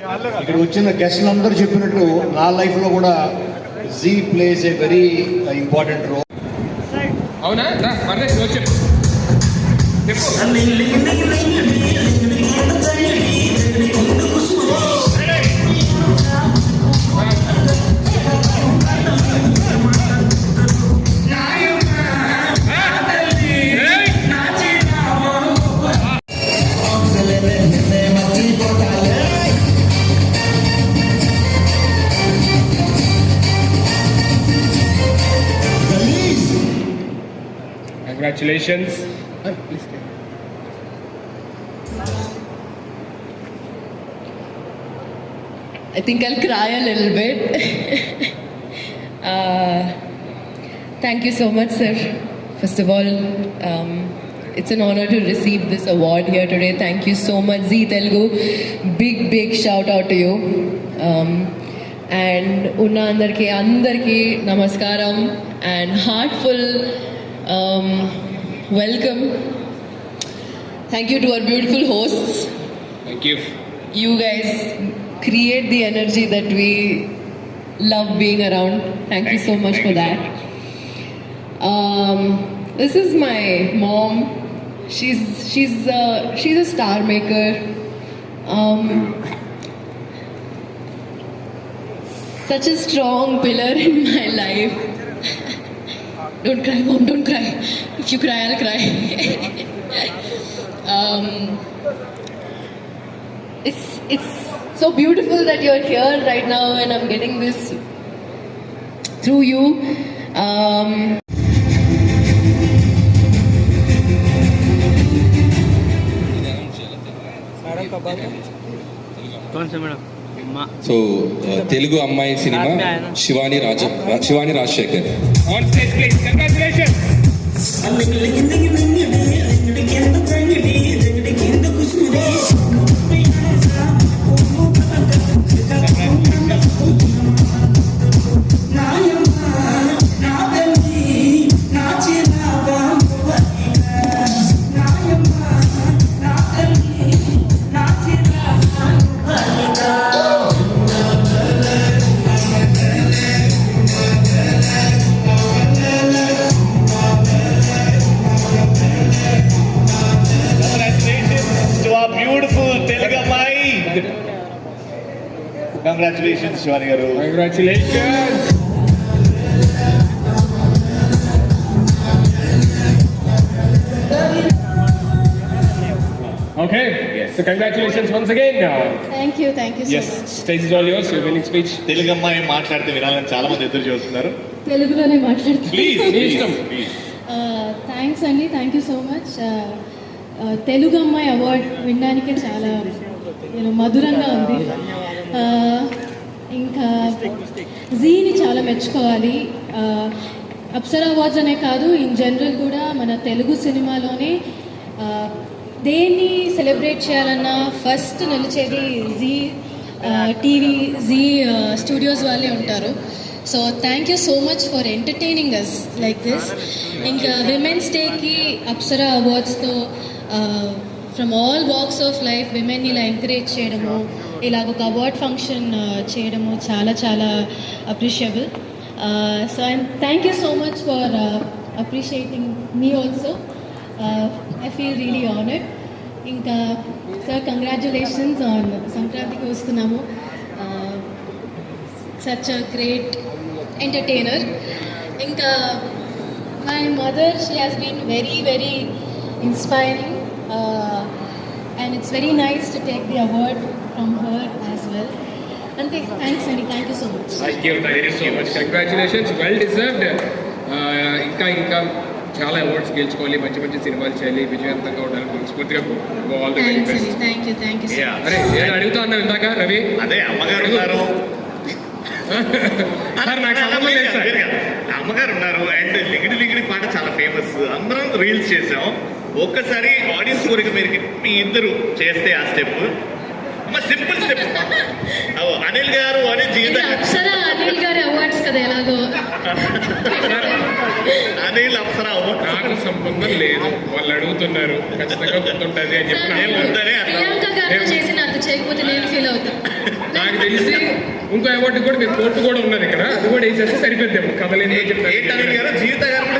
ఇక్కడ వచ్చిన గెస్ట్లు అందరూ చెప్పినట్టు నా లైఫ్లో కూడా she plays a very important role. అవునా చెప్పు. Congratulations. I think I'll cry a little bit. Thank you so much, sir. First of all, it's an honor to receive this award here today. Thank you so much, Zee Telugu. Big shout out to you. And Unna andarki namaskaram and heartful welcome. Thank you to our beautiful hosts. Thank you. You guys create the energy that we love being around. Thank you so much for that. This is my mom. She's a star maker. Such a strong pillar in my life. Don't cry, mom, don't cry. If you cry, I'll cry. It's so beautiful that you're here right now and I'm getting this through you. So Telugu అమ్మాయి cinema Shivani Rajasekhar. On stage, please. Congratulations. Congratulations, Shivani garu. Congratulations. Okay. Yes. So congratulations once again. Thank you so Yes. much. Stage is all yours. Your winning speech. Telugu అమ్మాయి మాట్లాడితే వినాలని చాలా మంది ఎదురు చూస్తున్నారు. తెలుగులోనే మాట్లాడుతాను. ప్లీజ్. థ్యాంక్స్ అండి, thank you so much. Telugu అమ్మాయి అవార్డ్ వినడానికే చాలా మధురంగా ఉంది. ఇంకా జీని చాలా మెచ్చుకోవాలి. అప్సరా అవార్డ్స్ అనే కాదు, ఇన్ జనరల్ కూడా మన తెలుగు సినిమాలోనే దేన్ని సెలబ్రేట్ చేయాలన్నా ఫస్ట్ నిలిచేది జీ టీవీ, జీ స్టూడియోస్ వాళ్ళే ఉంటారు. So thank you so much for entertaining us like this. ఇంకా విమెన్స్ డేకి అప్సరా అవార్డ్స్తో from all walks of life విమెన్ని ఇలా ఎంకరేజ్ చేయడము, ఇలాగ ఒక అవార్డ్ ఫంక్షన్ చేయడము చాలా appreciable. So and thank you so much for appreciating me also. I feel really honoured. ఇంకా సార్ కంగ్రాచులేషన్స్ ఆన్ సంక్రాంతికి వస్తున్నాము. Such a great entertainer. ఇంకా my mother, she has been very inspiring and it's very nice to take the award from her as well. Ante, thanks Andy, thank you so much. Thank you so much. Congratulations, well deserved. ఇంకా చాలా awards గెలుచుకోవాలి, మంచి సినిమాలు చేయాలి, విజయవంతంగా ఉండాలని మనస్ఫూర్తిగా all the very best. Thank you so much. అరే ఏదో అడుగుతా ఉన్నావు ఇందాక రవి. అదే అమ్మగారు ఉన్నారు. నాకు సంబంధం లేదు సార్. అమ్మగారు ఉన్నారు అండ్ లిగిడి పాట చాలా ఫేమస్. అందరం రీల్స్ చేసాం. ఒక్కసారి ఆడియన్స్ కోరిక మీరు మీ ఇద్దరు చేస్తే ఆ స్టెప్ సింపుల్ స్టెప్. అనిల్ గారు అని జీవితం అప్సరా అనిల్ గారి అవార్డ్స్ కదా ఎలాగో. అనిల్ అప్సరా అవార్డ్ నాకు సంబంధం లేదు, వాళ్ళు అడుగుతున్నారు, ఖచ్చితంగా గుర్తుంటుంది అని చెప్పి ప్రియాంక గారితో చేసిన అంత చేయకపోతే నేను ఫీల్ అవుతా. నాకు తెలిసి ఇంకో అవార్డు కూడా మీరు కోర్టు కూడా ఉన్నది ఇక్కడ, అది కూడా వేసేస్తే సరిపోద్దేమో కథలు ఏంటి అనిల్ గారు జీవిత గారు కూడా